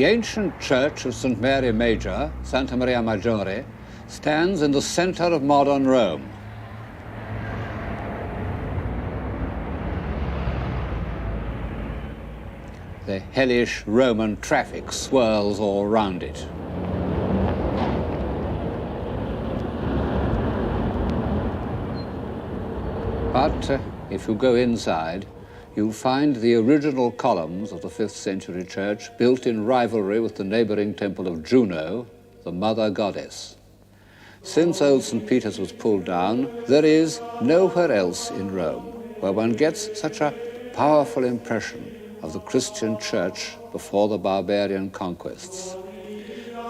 The ancient church of St. Mary Major, Santa Maria Maggiore, stands in the center of modern Rome. The hellish Roman traffic swirls all round it. But if you go inside, you'll find the original columns of the 5th century church built in rivalry with the neighboring temple of Juno, the mother goddess. Since old St. Peter's was pulled down, there is nowhere else in Rome where one gets such a powerful impression of the Christian church before the barbarian conquests.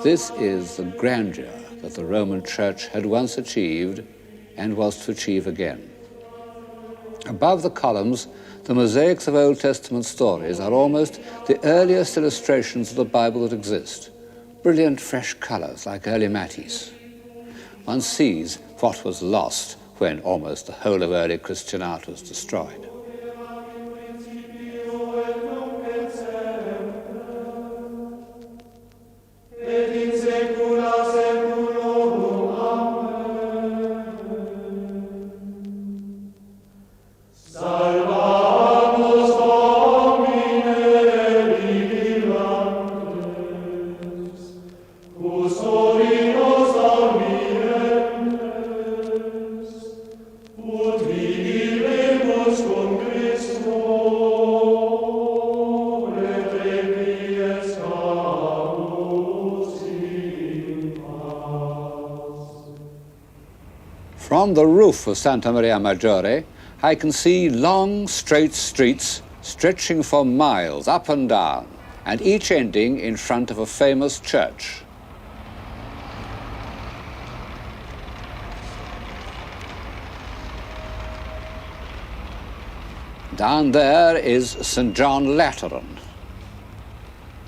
This is the grandeur that the Roman church had once achieved and was to achieve again. Above the columns, the mosaics of Old Testament stories are almost the earliest illustrations of the Bible that exist. Brilliant, fresh colors like early Matisse. One sees what was lost when almost the whole of early Christian art was destroyed. From the roof of Santa Maria Maggiore, I can see long, straight streets stretching for miles up and down, and each ending in front of a famous church. Down there is St. John Lateran,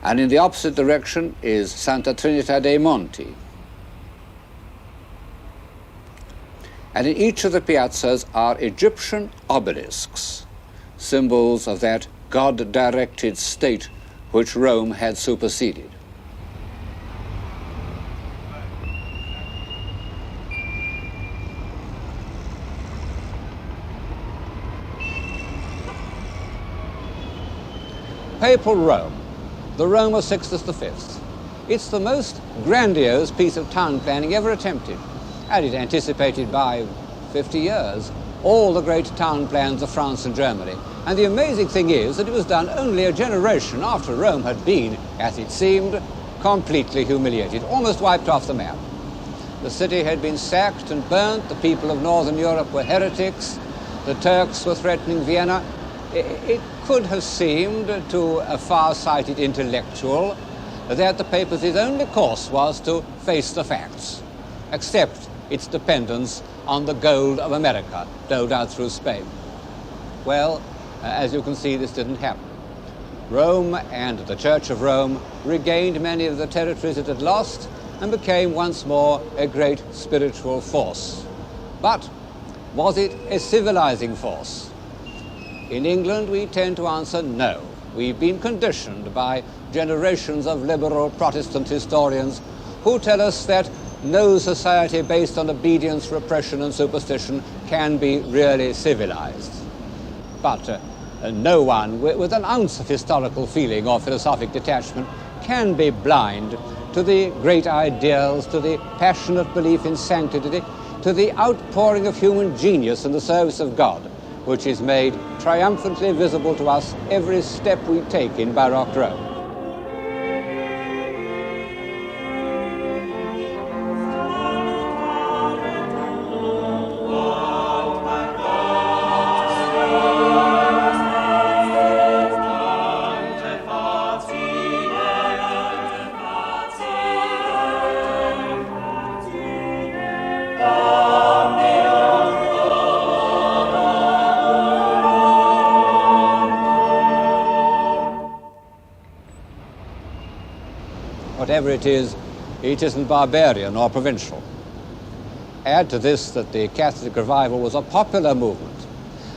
and in the opposite direction is Santa Trinita dei Monti. And in each of the piazzas are Egyptian obelisks, symbols of that God-directed state which Rome had superseded. Papal Rome, the Rome of Sixtus V. It's the most grandiose piece of town planning ever attempted. And it anticipated by 50 years all the great town plans of France and Germany. And the amazing thing is that it was done only a generation after Rome had been, as it seemed, completely humiliated, almost wiped off the map. The city had been sacked and burnt, the people of Northern Europe were heretics, the Turks were threatening Vienna. It could have seemed to a far-sighted intellectual that the papacy's only course was to face the facts, accept its dependence on the gold of America, doled out through Spain. Well, as you can see, this didn't happen. Rome and the Church of Rome regained many of the territories it had lost and became once more a great spiritual force. But was it a civilizing force? In England, we tend to answer no. We've been conditioned by generations of liberal Protestant historians who tell us that no society based on obedience, repression and superstition can be really civilized. But no one with an ounce of historical feeling or philosophic detachment can be blind to the great ideals, to the passionate belief in sanctity, to the outpouring of human genius in the service of God, which is made triumphantly visible to us every step we take in Baroque Rome. Whatever it isn't barbarian or provincial. Add to this that the Catholic revival was a popular movement,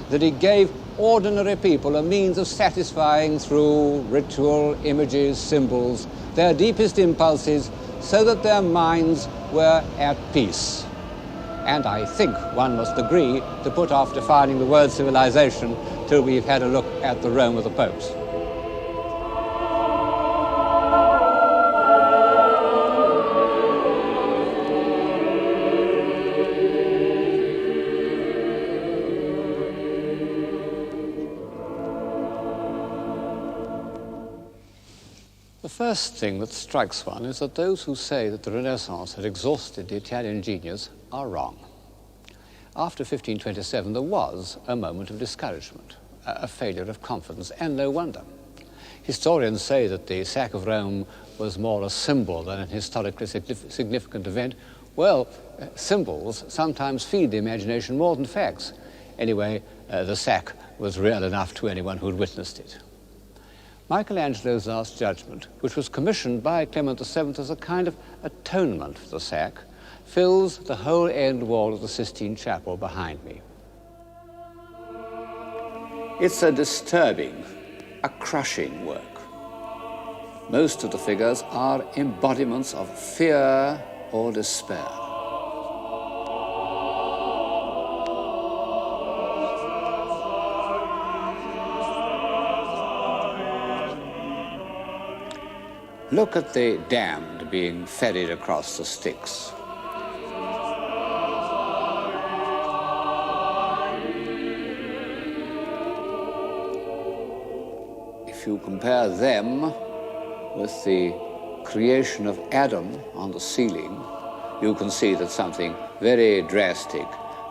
that it gave ordinary people a means of satisfying through ritual, images, symbols, their deepest impulses, so that their minds were at peace. And I think one must agree to put off defining the word civilization till we've had a look at the Rome of the popes. The first thing that strikes one is that those who say that the Renaissance had exhausted the Italian genius are wrong. After 1527, there was a moment of discouragement, a failure of confidence, and no wonder. Historians say that the sack of Rome was more a symbol than an historically significant event. Well, symbols sometimes feed the imagination more than facts. Anyway, the sack was real enough to anyone who'd witnessed it. Michelangelo's Last Judgment, which was commissioned by Clement VII as a kind of atonement for the sack, fills the whole end wall of the Sistine Chapel behind me. It's a disturbing, a crushing work. Most of the figures are embodiments of fear or despair. Look at the damned being ferried across the Styx. If you compare them with the creation of Adam on the ceiling, you can see that something very drastic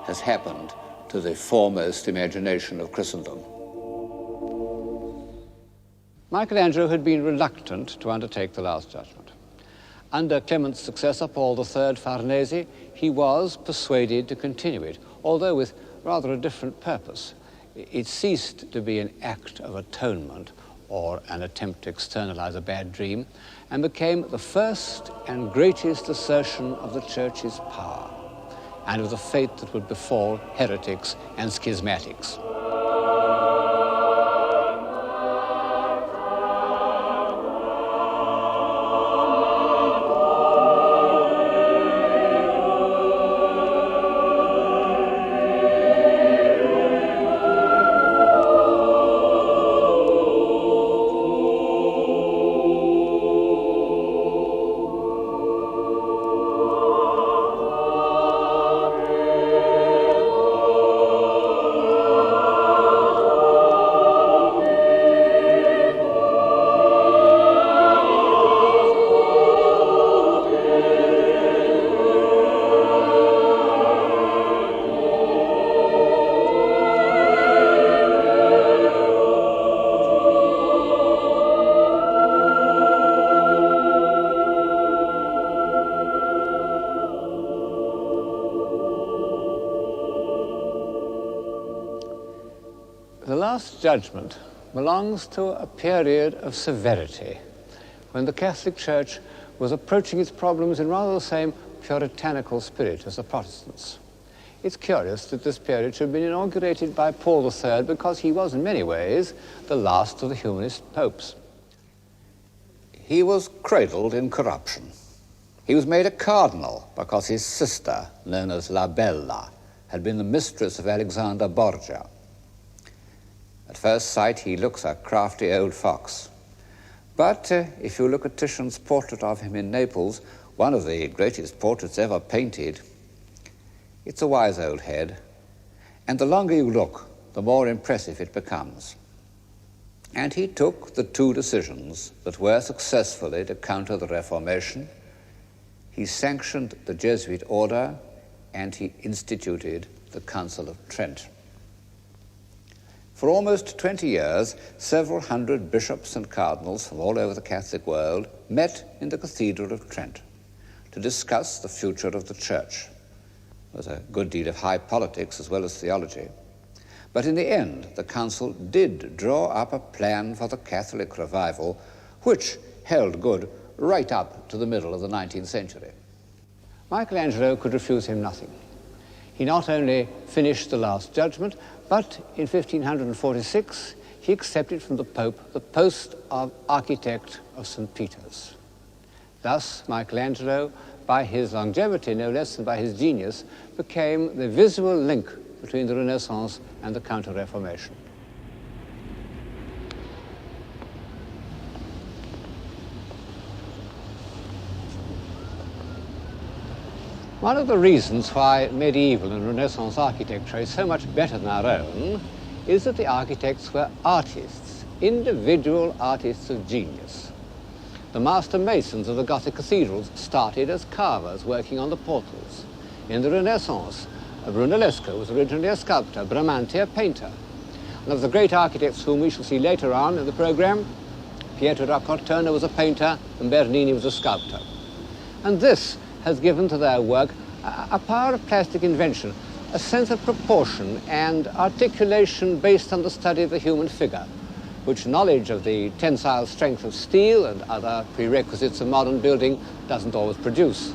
has happened to the foremost imagination of Christendom. Michelangelo had been reluctant to undertake the Last Judgment. Under Clement's successor, Paul III Farnese, he was persuaded to continue it, although with rather a different purpose. It ceased to be an act of atonement or an attempt to externalize a bad dream, and became the first and greatest assertion of the Church's power and of the fate that would befall heretics and schismatics. The Last Judgment belongs to a period of severity, when the Catholic Church was approaching its problems in rather the same puritanical spirit as the Protestants. It's curious that this period should have been inaugurated by Paul III, because he was in many ways the last of the humanist popes. He was cradled in corruption. He was made a cardinal because his sister, known as La Bella, had been the mistress of Alexander Borgia. At first sight, he looks a crafty old fox. But if you look at Titian's portrait of him in Naples, one of the greatest portraits ever painted, it's a wise old head. And the longer you look, the more impressive it becomes. And he took the two decisions that were successfully to counter the Reformation. He sanctioned the Jesuit order, and he instituted the Council of Trent. For almost 20 years, several hundred bishops and cardinals from all over the Catholic world met in the Cathedral of Trent to discuss the future of the Church. There was a good deal of high politics as well as theology. But in the end, the council did draw up a plan for the Catholic revival, which held good right up to the middle of the 19th century. Michelangelo could refuse him nothing. He not only finished the Last Judgment, but in 1546 he accepted from the Pope the post of architect of St. Peter's. Thus, Michelangelo, by his longevity no less than by his genius, became the visual link between the Renaissance and the Counter-Reformation. One of the reasons why medieval and Renaissance architecture is so much better than our own is that the architects were artists, individual artists of genius. The master masons of the Gothic cathedrals started as carvers working on the portals. In the Renaissance, Brunellesco was originally a sculptor, Bramante a painter. And of the great architects whom we shall see later on in the program, Pietro da Cortona was a painter and Bernini was a sculptor. And this has given to their work a power of plastic invention, a sense of proportion and articulation based on the study of the human figure, which knowledge of the tensile strength of steel and other prerequisites of modern building doesn't always produce.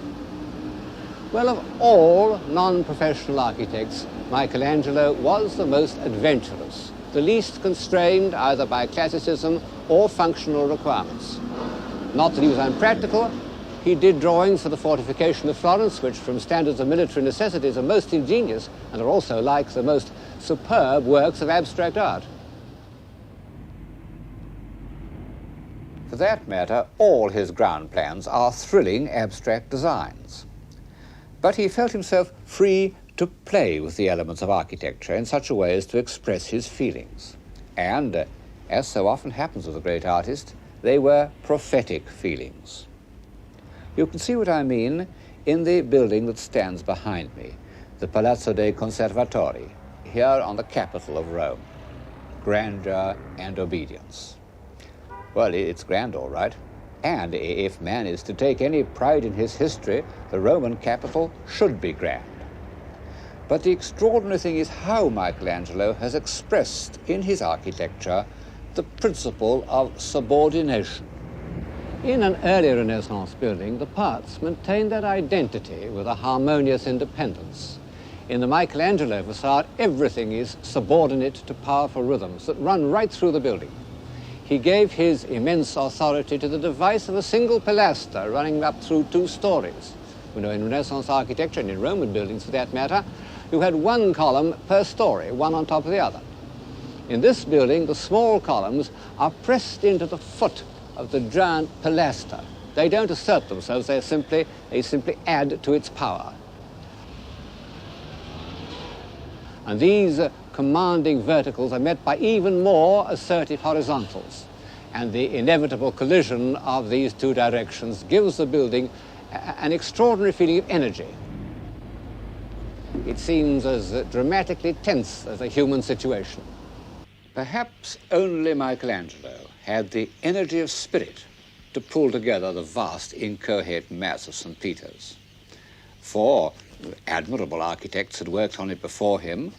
Well, of all non-professional architects, Michelangelo was the most adventurous, the least constrained either by classicism or functional requirements. Not that he was unpractical. He did drawings for the fortification of Florence, which from standards of military necessities are most ingenious and are also like the most superb works of abstract art. For that matter, all his ground plans are thrilling abstract designs. But he felt himself free to play with the elements of architecture in such a way as to express his feelings. And, as so often happens with a great artist, they were prophetic feelings. You can see what I mean in the building that stands behind me, the Palazzo dei Conservatori, here on the capital of Rome. Grandeur and obedience. Well, it's grand, all right. And if man is to take any pride in his history, the Roman capital should be grand. But the extraordinary thing is how Michelangelo has expressed in his architecture the principle of subordination. In an early Renaissance building, the parts maintain their identity with a harmonious independence. In the Michelangelo facade, everything is subordinate to powerful rhythms that run right through the building. He gave his immense authority to the device of a single pilaster running up through 2 stories. You know, in Renaissance architecture, and in Roman buildings for that matter, you had one column per story, one on top of the other. In this building, the small columns are pressed into the foot of the giant pilaster. They don't assert themselves, they simply add to its power. And these commanding verticals are met by even more assertive horizontals. And the inevitable collision of these 2 directions gives the building an extraordinary feeling of energy. It seems as dramatically tense as a human situation. Perhaps only Michelangelo had the energy of spirit to pull together the vast inchoate mass of St. Peter's. 4 admirable architects had worked on it before him.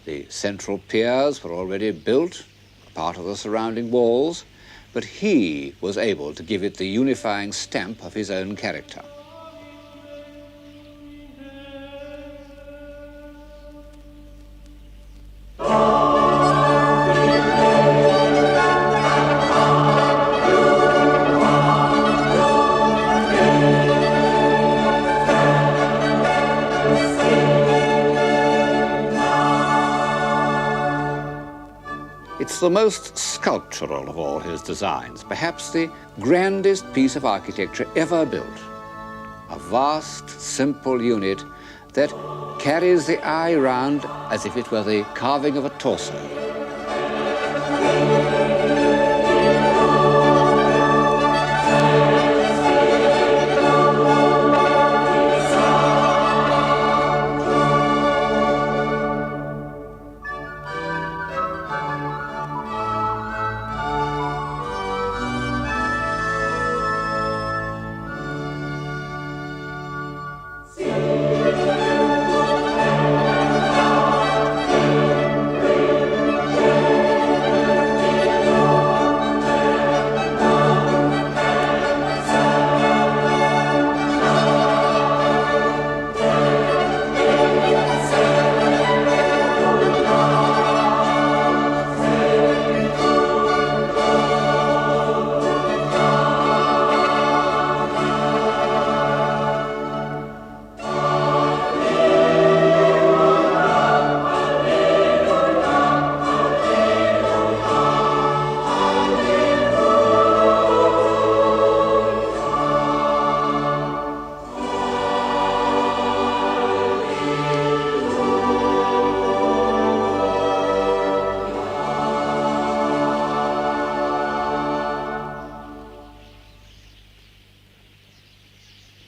The central piers were already built, part of the surrounding walls, but he was able to give it the unifying stamp of his own character. It's the most sculptural of all his designs, perhaps the grandest piece of architecture ever built. A vast, simple unit that carries the eye round as if it were the carving of a torso.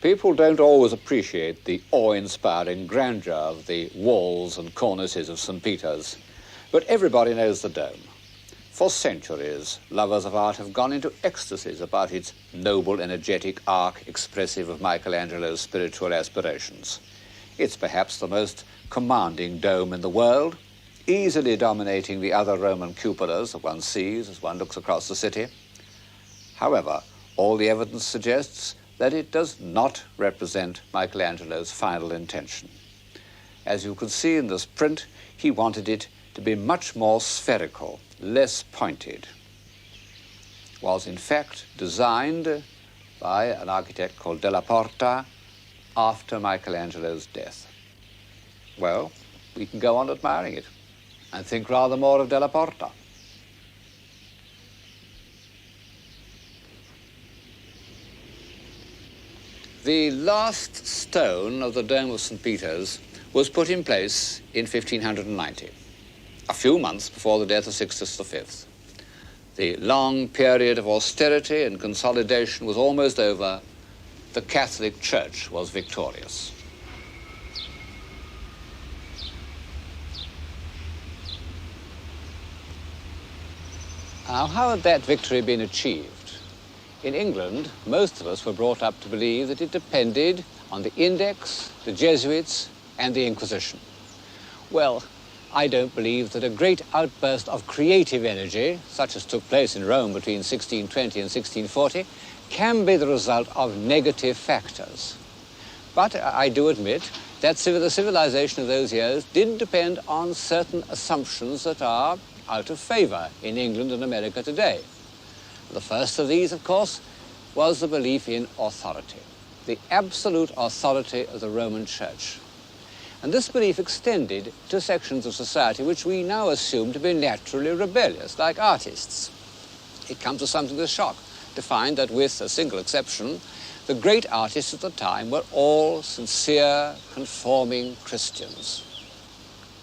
People don't always appreciate the awe-inspiring grandeur of the walls and cornices of St. Peter's, but everybody knows the dome. For centuries, lovers of art have gone into ecstasies about its noble, energetic arc expressive of Michelangelo's spiritual aspirations. It's perhaps the most commanding dome in the world, easily dominating the other Roman cupolas that one sees as one looks across the city. However, all the evidence suggests that it does not represent Michelangelo's final intention. As you can see in this print, he wanted it to be much more spherical, less pointed. It was in fact designed by an architect called Della Porta after Michelangelo's death. Well, we can go on admiring it and think rather more of Della Porta. The last stone of the Dome of St. Peter's was put in place in 1590, a few months before the death of Sixtus V. The long period of austerity and consolidation was almost over. The Catholic Church was victorious. Now, how had that victory been achieved? In England, most of us were brought up to believe that it depended on the Index, the Jesuits, and the Inquisition. Well, I don't believe that a great outburst of creative energy, such as took place in Rome between 1620 and 1640, can be the result of negative factors. But I do admit that the civilization of those years did depend on certain assumptions that are out of favor in England and America today. The first of these, of course, was the belief in authority, the absolute authority of the Roman Church. And this belief extended to sections of society which we now assume to be naturally rebellious, like artists. It comes as something of a shock to find that, with a single exception, the great artists at the time were all sincere, conforming Christians.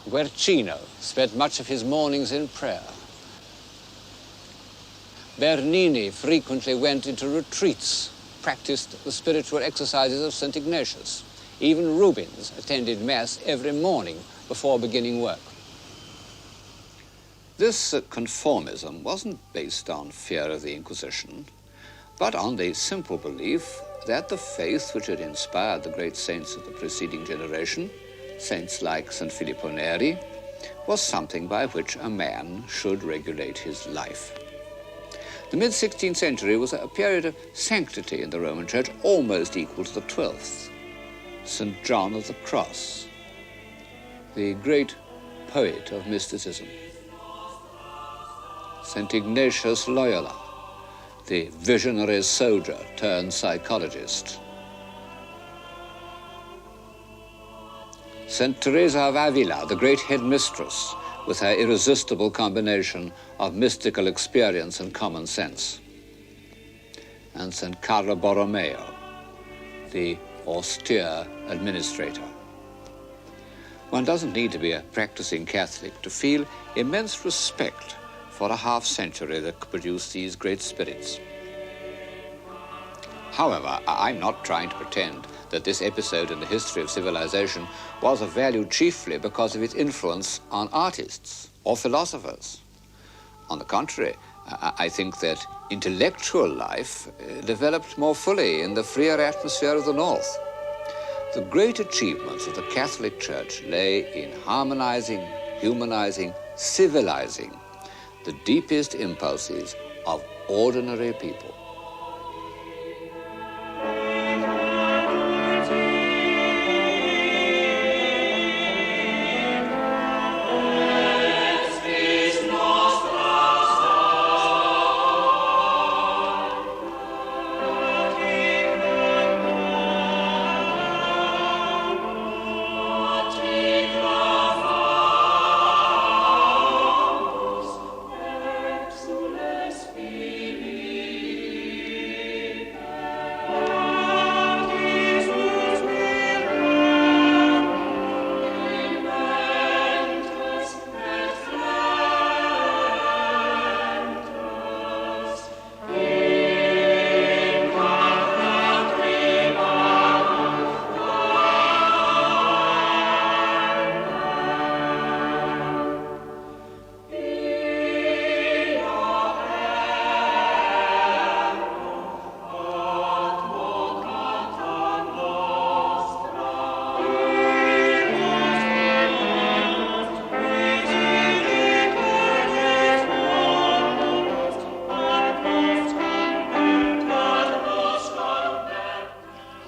Guercino spent much of his mornings in prayer. Bernini frequently went into retreats, practiced the spiritual exercises of St. Ignatius. Even Rubens attended Mass every morning before beginning work. This conformism wasn't based on fear of the Inquisition, but on the simple belief that the faith which had inspired the great saints of the preceding generation, saints like St. Filippo Neri, was something by which a man should regulate his life. The mid-16th century was a period of sanctity in the Roman Church almost equal to the 12th. St. John of the Cross, the great poet of mysticism. St. Ignatius Loyola, the visionary soldier turned psychologist. St. Teresa of Avila, the great headmistress, with her irresistible combination of mystical experience and common sense. And St. Carlo Borromeo, the austere administrator. One doesn't need to be a practicing Catholic to feel immense respect for a half-century that could produce these great spirits. However, I'm not trying to pretend that this episode in the history of civilization was of value chiefly because of its influence on artists or philosophers. On the contrary, I think that intellectual life developed more fully in the freer atmosphere of the North. The great achievements of the Catholic Church lay in harmonizing, humanizing, civilizing the deepest impulses of ordinary people.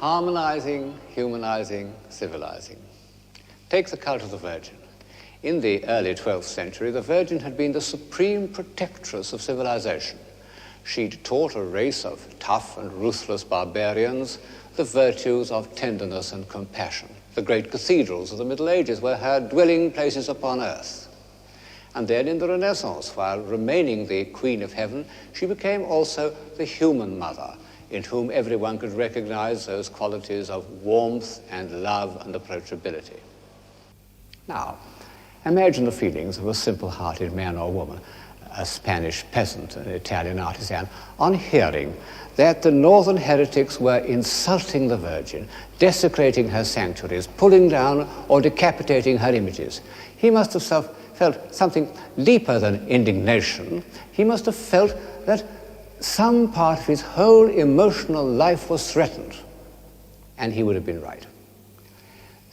Harmonizing, humanizing, civilizing. Take the cult of the Virgin. In the early 12th century, the Virgin had been the supreme protectress of civilization. She'd taught a race of tough and ruthless barbarians the virtues of tenderness and compassion. The great cathedrals of the Middle Ages were her dwelling places upon earth. And then in the Renaissance, while remaining the Queen of Heaven, she became also the human mother, in whom everyone could recognize those qualities of warmth and love and approachability. Now, imagine the feelings of a simple-hearted man or woman, a Spanish peasant, an Italian artisan, on hearing that the northern heretics were insulting the Virgin, desecrating her sanctuaries, pulling down or decapitating her images. He must have felt something deeper than indignation. He must have felt that some part of his whole emotional life was threatened, and he would have been right.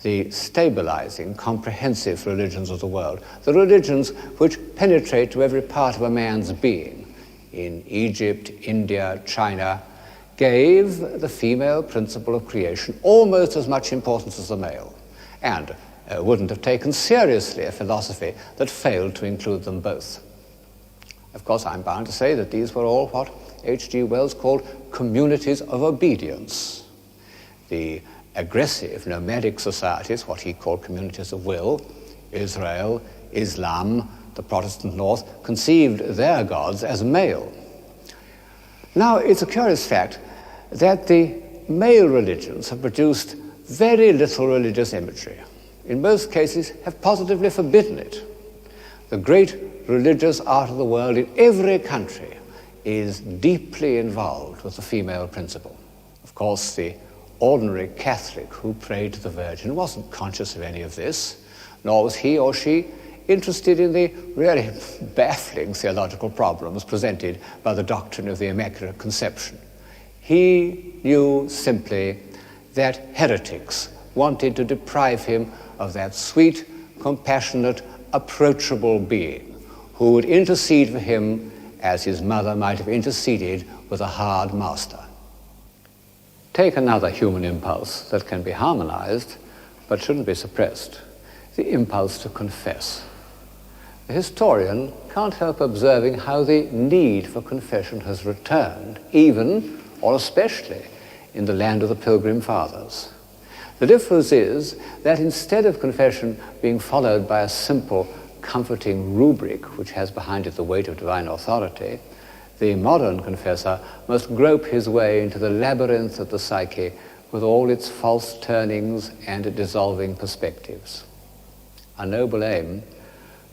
The stabilizing, comprehensive religions of the world, the religions which penetrate to every part of a man's being, in Egypt, India, China, gave the female principle of creation almost as much importance as the male, and wouldn't have taken seriously a philosophy that failed to include them both. Of course, I'm bound to say that these were all what H.G. Wells called communities of obedience. The aggressive nomadic societies, what he called communities of will, Israel, Islam, the Protestant North, conceived their gods as male. Now, it's a curious fact that the male religions have produced very little religious imagery. In most cases, have positively forbidden it. The great religious art of the world in every country is deeply involved with the female principle. Of course, the ordinary Catholic who prayed to the Virgin wasn't conscious of any of this, nor was he or she interested in the really baffling theological problems presented by the doctrine of the Immaculate Conception. He knew simply that heretics wanted to deprive him of that sweet, compassionate, approachable being who would intercede for him as his mother might have interceded with a hard master. Take another human impulse that can be harmonized but shouldn't be suppressed, the impulse to confess. The historian can't help observing how the need for confession has returned, even or especially in the land of the Pilgrim Fathers. The difference is that instead of confession being followed by a simple, comforting rubric which has behind it the weight of divine authority, the modern confessor must grope his way into the labyrinth of the psyche with all its false turnings and dissolving perspectives. A noble aim,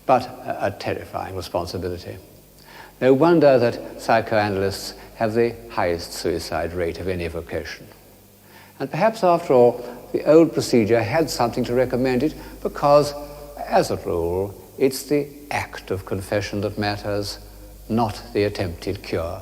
but a terrifying responsibility. No wonder that psychoanalysts have the highest suicide rate of any vocation. And perhaps, after all, the old procedure had something to recommend it because, as a rule, it's the act of confession that matters, not the attempted cure.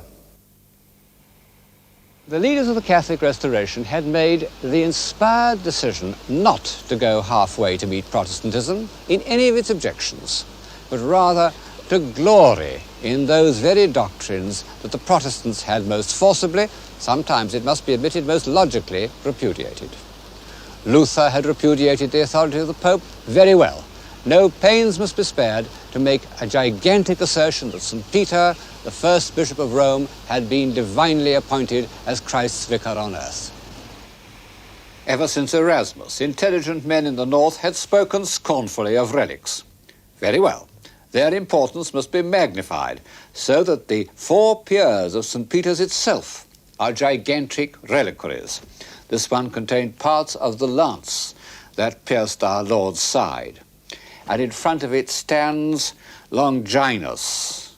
The leaders of the Catholic Restoration had made the inspired decision not to go halfway to meet Protestantism in any of its objections, but rather to glory in those very doctrines that the Protestants had most forcibly, sometimes it must be admitted most logically, repudiated. Luther had repudiated the authority of the Pope very well. No pains must be spared to make a gigantic assertion that St. Peter, the first Bishop of Rome, had been divinely appointed as Christ's vicar on earth. Ever since Erasmus, intelligent men in the North had spoken scornfully of relics. Very well. Their importance must be magnified so that the 4 piers of St. Peter's itself are gigantic reliquaries. This one contained parts of the lance that pierced our Lord's side. And in front of it stands Longinus,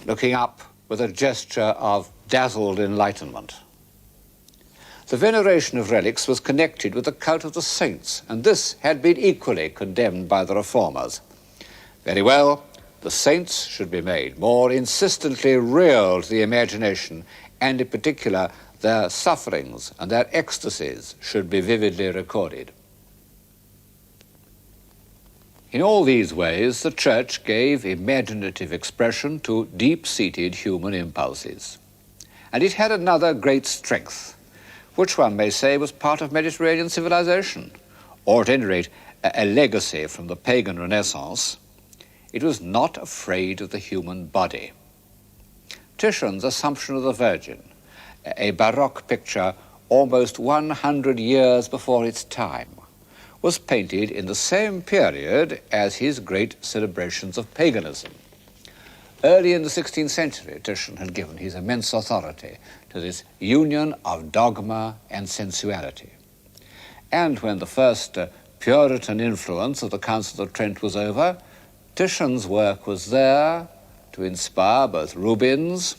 looking up with a gesture of dazzled enlightenment. The veneration of relics was connected with the cult of the saints, and this had been equally condemned by the reformers. Very well, the saints should be made more insistently real to the imagination, and in particular, their sufferings and their ecstasies should be vividly recorded. In all these ways, the Church gave imaginative expression to deep-seated human impulses. And it had another great strength, which one may say was part of Mediterranean civilization, or at any rate a legacy from the pagan Renaissance, it was not afraid of the human body. Titian's Assumption of the Virgin, a Baroque picture almost 100 years before its time, was painted in the same period as his great celebrations of paganism. Early in the 16th century, Titian had given his immense authority to this union of dogma and sensuality. And when the first Puritan influence of the Council of Trent was over, Titian's work was there to inspire both Rubens,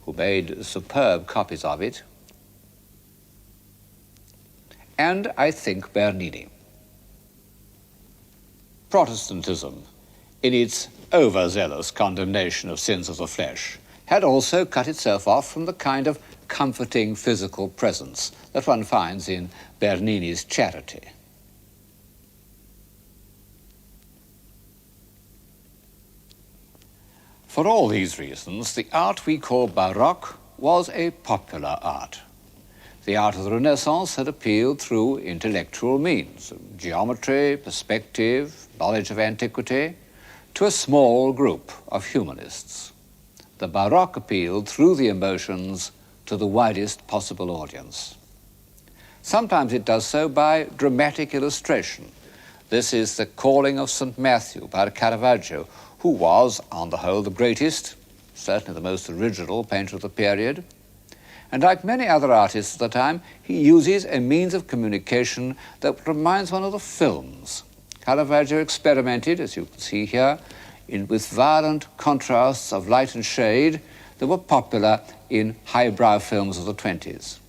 who made superb copies of it, and I think Bernini. Protestantism, in its overzealous condemnation of sins of the flesh, had also cut itself off from the kind of comforting physical presence that one finds in Bernini's Charity. For all these reasons, the art we call Baroque was a popular art. The art of the Renaissance had appealed through intellectual means, geometry, perspective, knowledge of antiquity, to a small group of humanists. The Baroque appealed through the emotions to the widest possible audience. Sometimes it does so by dramatic illustration. This is the Calling of St. Matthew by Caravaggio, who was, on the whole, the greatest, certainly the most original painter of the period. And like many other artists of the time, he uses a means of communication that reminds one of the films. Caravaggio experimented, as you can see here, with violent contrasts of light and shade that were popular in highbrow films of the 20s.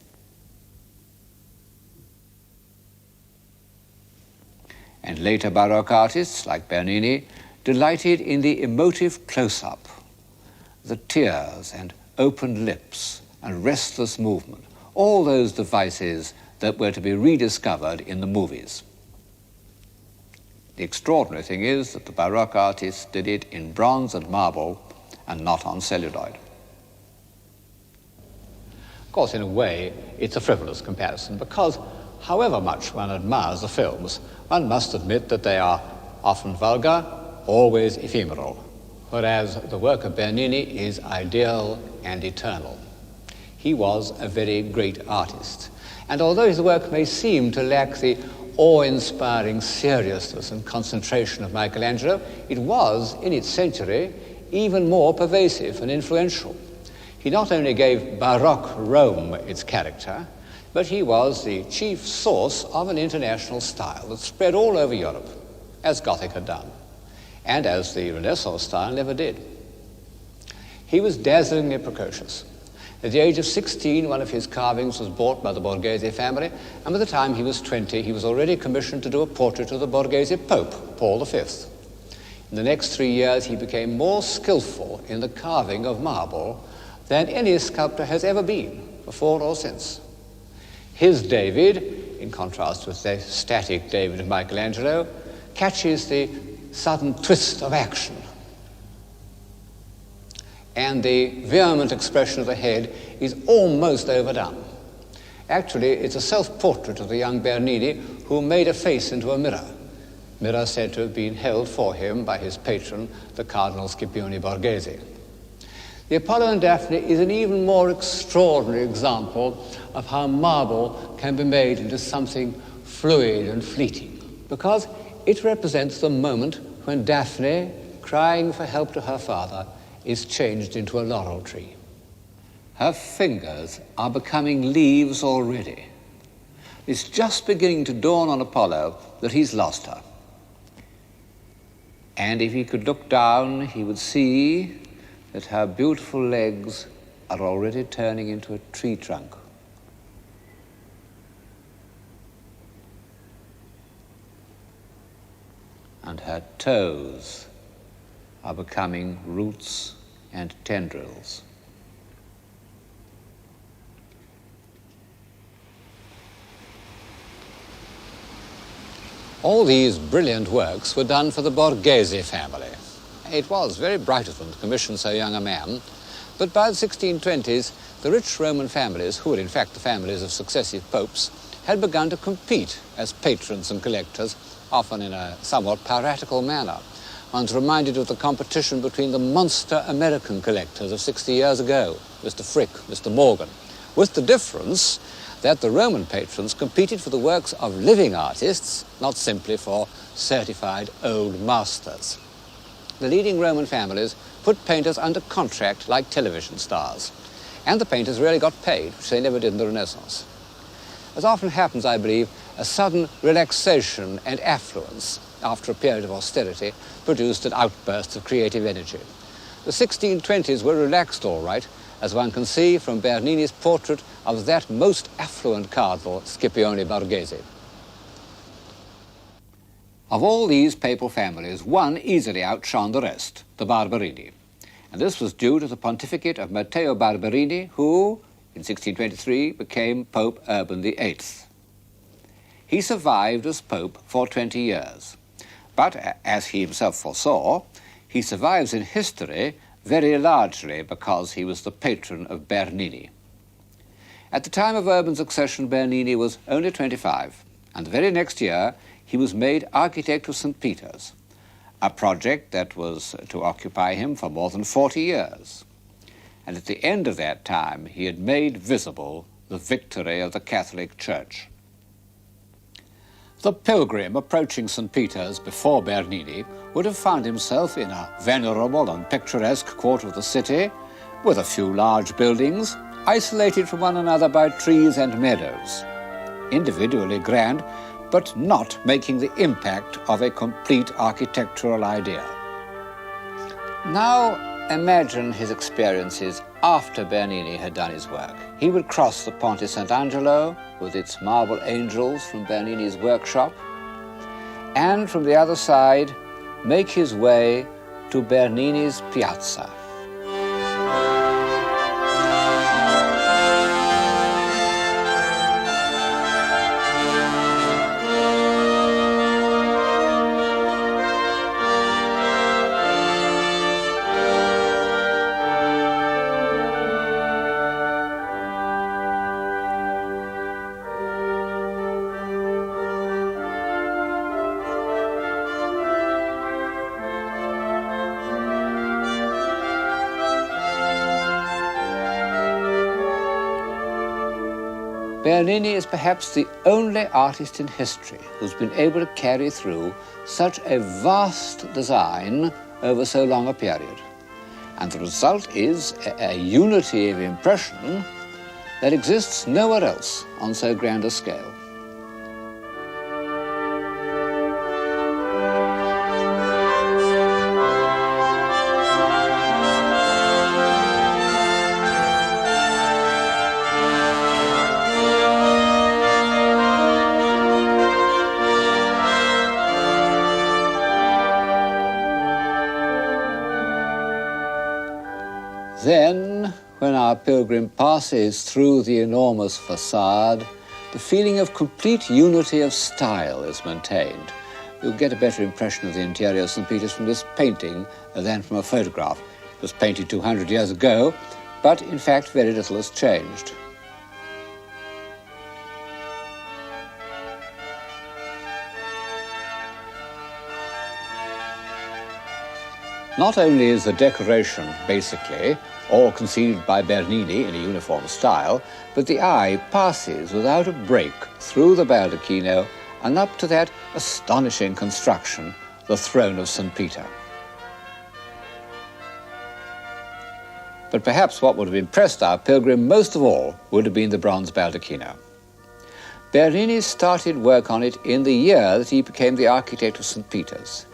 And later Baroque artists, like Bernini, delighted in the emotive close-up, the tears and opened lips and restless movement, all those devices that were to be rediscovered in the movies. The extraordinary thing is that the Baroque artists did it in bronze and marble and not on celluloid. Of course, in a way, it's a frivolous comparison because however much one admires the films, one must admit that they are often vulgar, always ephemeral, whereas the work of Bernini is ideal and eternal. He was a very great artist, and although his work may seem to lack the awe-inspiring seriousness and concentration of Michelangelo, it was, in its century, even more pervasive and influential. He not only gave Baroque Rome its character, but he was the chief source of an international style that spread all over Europe, as Gothic had done, and as the Renaissance style never did. He was dazzlingly precocious. At the age of 16, one of his carvings was bought by the Borghese family, and by the time he was 20, he was already commissioned to do a portrait of the Borghese Pope, Paul V. In the next 3 years, he became more skillful in the carving of marble than any sculptor has ever been, before or since. His David, in contrast with the static David of Michelangelo, catches the sudden twist of action, and the vehement expression of the head is almost overdone. Actually, it's a self-portrait of the young Bernini who made a face into a mirror said to have been held for him by his patron, the Cardinal Scipione Borghese. The Apollo and Daphne is an even more extraordinary example of how marble can be made into something fluid and fleeting, because it represents the moment when Daphne, crying for help to her father, is changed into a laurel tree. Her fingers are becoming leaves already. It's just beginning to dawn on Apollo that he's lost her. And if he could look down, he would see that her beautiful legs are already turning into a tree trunk. And her toes are becoming roots and tendrils. All these brilliant works were done for the Borghese family. It was very bright of them to commission so young a man, but by the 1620s, the rich Roman families, who were in fact the families of successive popes, had begun to compete as patrons and collectors, often in a somewhat piratical manner. One's reminded of the competition between the monster American collectors of 60 years ago, Mr. Frick, Mr. Morgan, with the difference that the Roman patrons competed for the works of living artists, not simply for certified old masters. The leading Roman families put painters under contract like television stars, and the painters really got paid, which they never did in the Renaissance. As often happens, I believe, a sudden relaxation and affluence after a period of austerity produced an outburst of creative energy. The 1620s were relaxed all right, as one can see from Bernini's portrait of that most affluent cardinal, Scipione Borghese. Of all these papal families, one easily outshone the rest, the Barberini. And this was due to the pontificate of Matteo Barberini, who, in 1623, became Pope Urban VIII. He survived as Pope for 20 years. But, as he himself foresaw, he survives in history very largely because he was the patron of Bernini. At the time of Urban's accession, Bernini was only 25, and the very next year he was made architect of St. Peter's, a project that was to occupy him for more than 40 years. And at the end of that time, he had made visible the victory of the Catholic Church. The pilgrim approaching St. Peter's before Bernini would have found himself in a venerable and picturesque quarter of the city, with a few large buildings, isolated from one another by trees and meadows, individually grand, but not making the impact of a complete architectural idea. Now imagine his experiences after Bernini had done his work. He would cross the Ponte Sant'Angelo with its marble angels from Bernini's workshop, and from the other side make his way to Bernini's piazza. Bernini is perhaps the only artist in history who's been able to carry through such a vast design over so long a period. And the result is a unity of impression that exists nowhere else on so grand a scale. Then, when our pilgrim passes through the enormous facade, the feeling of complete unity of style is maintained. You'll get a better impression of the interior of St. Peter's from this painting than from a photograph. It was painted 200 years ago, but in fact very little has changed. Not only is the decoration, basically, all conceived by Bernini in a uniform style, but the eye passes without a break through the baldacchino and up to that astonishing construction, the throne of St. Peter. But perhaps what would have impressed our pilgrim most of all would have been the bronze baldacchino. Bernini started work on it in the year that he became the architect of St. Peter's.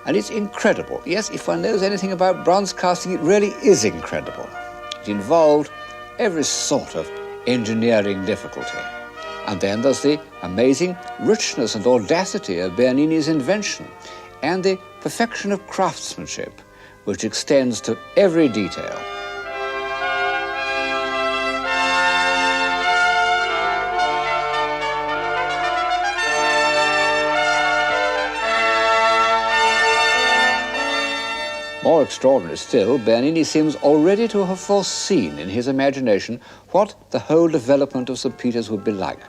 And it's incredible. Yes, if one knows anything about bronze casting, it really is incredible. It involved every sort of engineering difficulty. And then there's the amazing richness and audacity of Bernini's invention and the perfection of craftsmanship, which extends to every detail. More extraordinary still, Bernini seems already to have foreseen in his imagination what the whole development of St. Peter's would be like,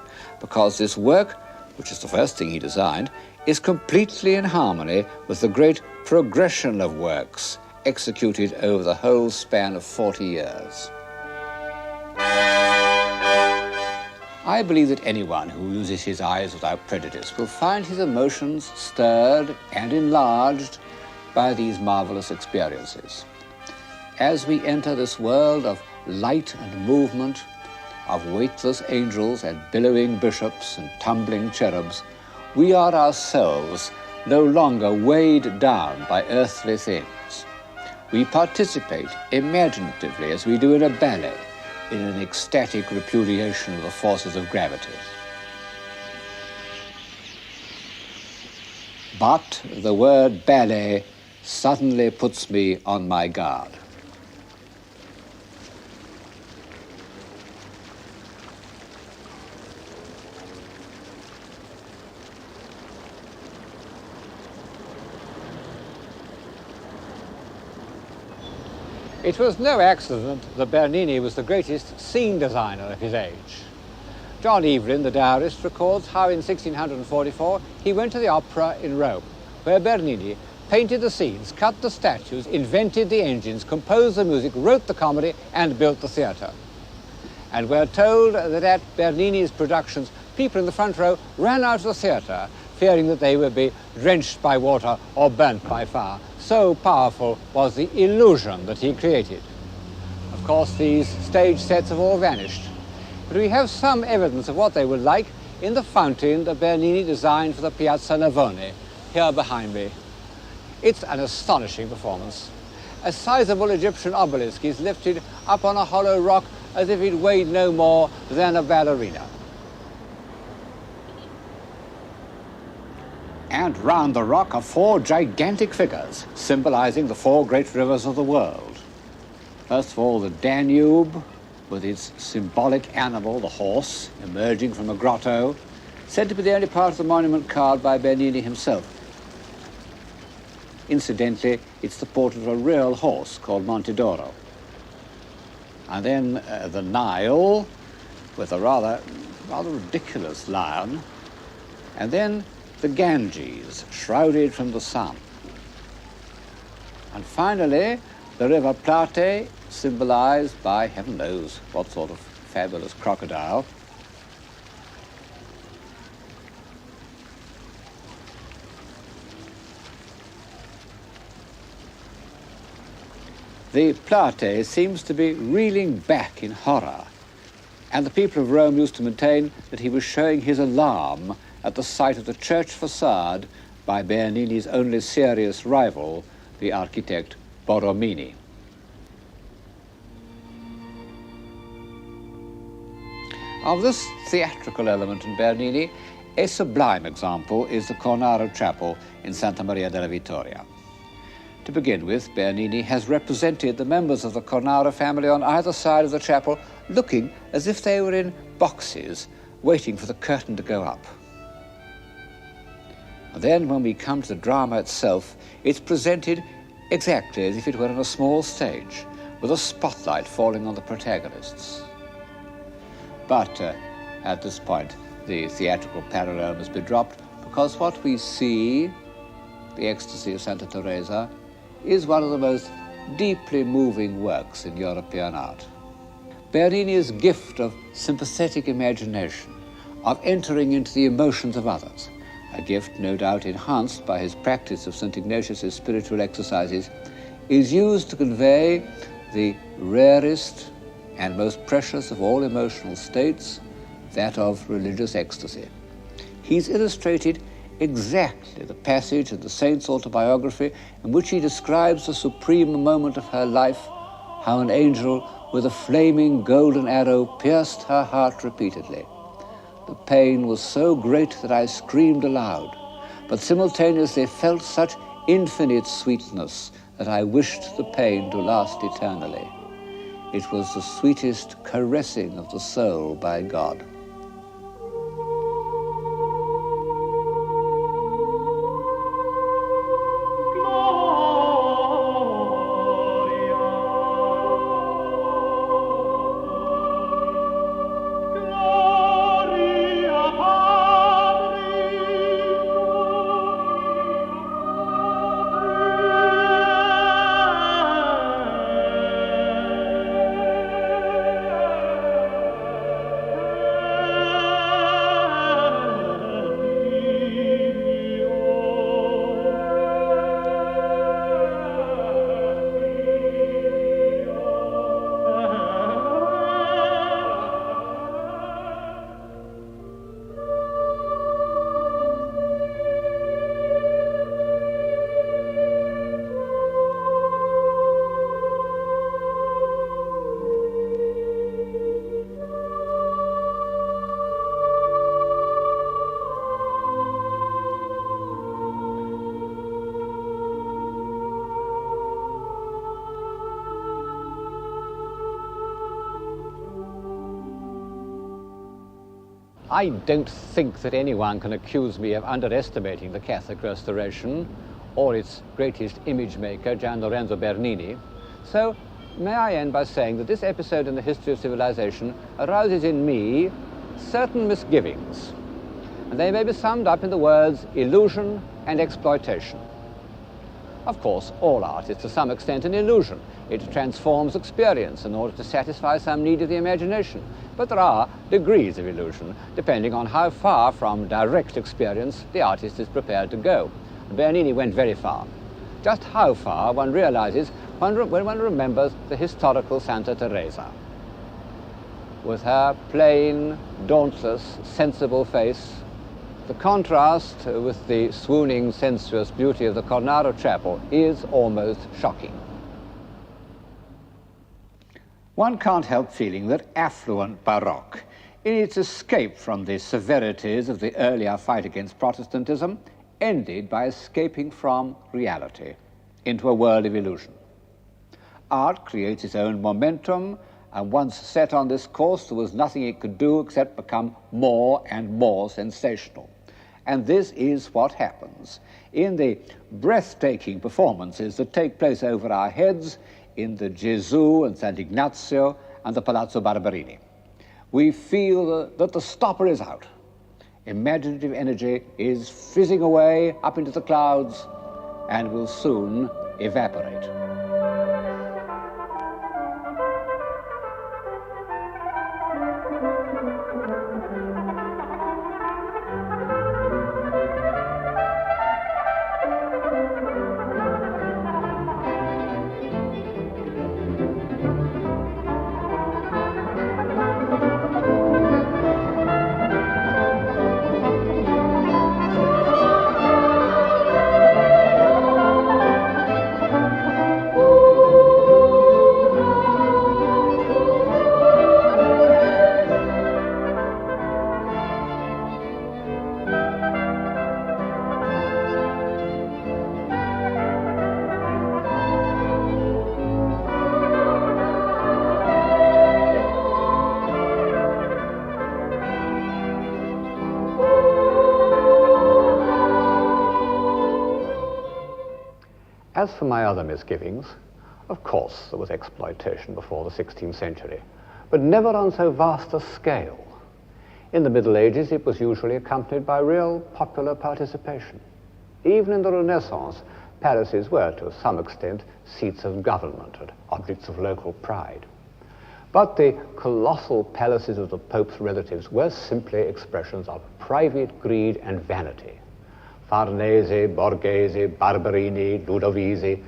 because this work, which is the first thing he designed, is completely in harmony with the great progression of works executed over the whole span of 40 years. I believe that anyone who uses his eyes without prejudice will find his emotions stirred and enlarged by these marvelous experiences. As we enter this world of light and movement, of weightless angels and billowing bishops and tumbling cherubs, we are ourselves no longer weighed down by earthly things. We participate imaginatively, as we do in a ballet, in an ecstatic repudiation of the forces of gravity. But the word ballet suddenly puts me on my guard. It was no accident that Bernini was the greatest scene designer of his age. John Evelyn, the diarist, records how in 1644 he went to the opera in Rome, where Bernini painted the scenes, cut the statues, invented the engines, composed the music, wrote the comedy, and built the theatre. And we're told that at Bernini's productions, people in the front row ran out of the theatre, fearing that they would be drenched by water or burnt by fire. So powerful was the illusion that he created. Of course, these stage sets have all vanished, but we have some evidence of what they were like in the fountain that Bernini designed for the Piazza Navone, here behind me. It's an astonishing performance. A sizable Egyptian obelisk is lifted up on a hollow rock as if it weighed no more than a ballerina. And round the rock are 4 gigantic figures, symbolizing the 4 great rivers of the world. First of all, the Danube, with its symbolic animal, the horse, emerging from a grotto, said to be the only part of the monument carved by Bernini himself. Incidentally, it's the portrait of a real horse called Montedoro. And then the Nile, with a rather ridiculous lion. And then the Ganges, shrouded from the sun. And finally, the River Plate, symbolized by heaven knows what sort of fabulous crocodile. The Plate seems to be reeling back in horror, and the people of Rome used to maintain that he was showing his alarm at the sight of the church facade by Bernini's only serious rival, the architect Borromini. Of this theatrical element in Bernini, a sublime example is the Cornaro Chapel in Santa Maria della Vittoria. To begin with, Bernini has represented the members of the Cornaro family on either side of the chapel, looking as if they were in boxes, waiting for the curtain to go up. And then when we come to the drama itself, it's presented exactly as if it were on a small stage, with a spotlight falling on the protagonists. But at this point, the theatrical parallel must be dropped, because what we see, the Ecstasy of Santa Teresa, is one of the most deeply moving works in European art. Bernini's gift of sympathetic imagination, of entering into the emotions of others, a gift no doubt enhanced by his practice of St. Ignatius's spiritual exercises, is used to convey the rarest and most precious of all emotional states, that of religious ecstasy. He's illustrated exactly the passage in the saint's autobiography in which he describes the supreme moment of her life, how an angel with a flaming golden arrow pierced her heart repeatedly. The pain was so great that I screamed aloud, but simultaneously felt such infinite sweetness that I wished the pain to last eternally. It was the sweetest caressing of the soul by God. I don't think that anyone can accuse me of underestimating the Catholic Restoration or its greatest image maker, Gian Lorenzo Bernini. So may I end by saying that this episode in the history of civilization arouses in me certain misgivings, and they may be summed up in the words illusion and exploitation. Of course, all art is to some extent an illusion. It transforms experience in order to satisfy some need of the imagination. But there are degrees of illusion, depending on how far from direct experience the artist is prepared to go. Bernini went very far. Just how far one realizes when one remembers the historical Santa Teresa. With her plain, dauntless, sensible face, the contrast with the swooning, sensuous beauty of the Cornaro Chapel is almost shocking. One can't help feeling that affluent Baroque, in its escape from the severities of the earlier fight against Protestantism, ended by escaping from reality into a world of illusion. Art creates its own momentum, and once set on this course, there was nothing it could do except become more and more sensational. And this is what happens in the breathtaking performances that take place over our heads in the Gesù and Sant'Ignazio and the Palazzo Barberini. We feel that the stopper is out. Imaginative energy is fizzing away up into the clouds and will soon evaporate. As for my other misgivings, of course there was exploitation before the 16th century, but never on so vast a scale. In the Middle Ages, it was usually accompanied by real popular participation. Even in the Renaissance, palaces were, to some extent, seats of government and objects of local pride. But the colossal palaces of the Pope's relatives were simply expressions of private greed and vanity. Farnese, Borghese, Barberini, Ludovisi,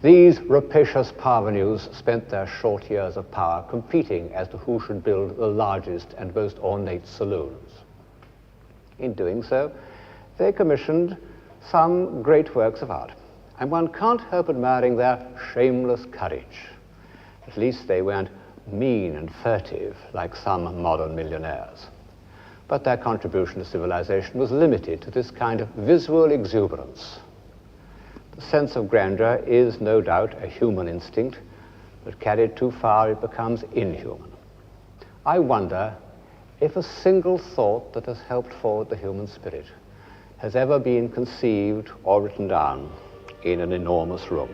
these rapacious parvenus spent their short years of power competing as to who should build the largest and most ornate saloons. In doing so, they commissioned some great works of art, and one can't help admiring their shameless courage. At least they weren't mean and furtive like some modern millionaires. But their contribution to civilization was limited to this kind of visual exuberance. The sense of grandeur is no doubt a human instinct, but carried too far it becomes inhuman. I wonder if a single thought that has helped forward the human spirit has ever been conceived or written down in an enormous room.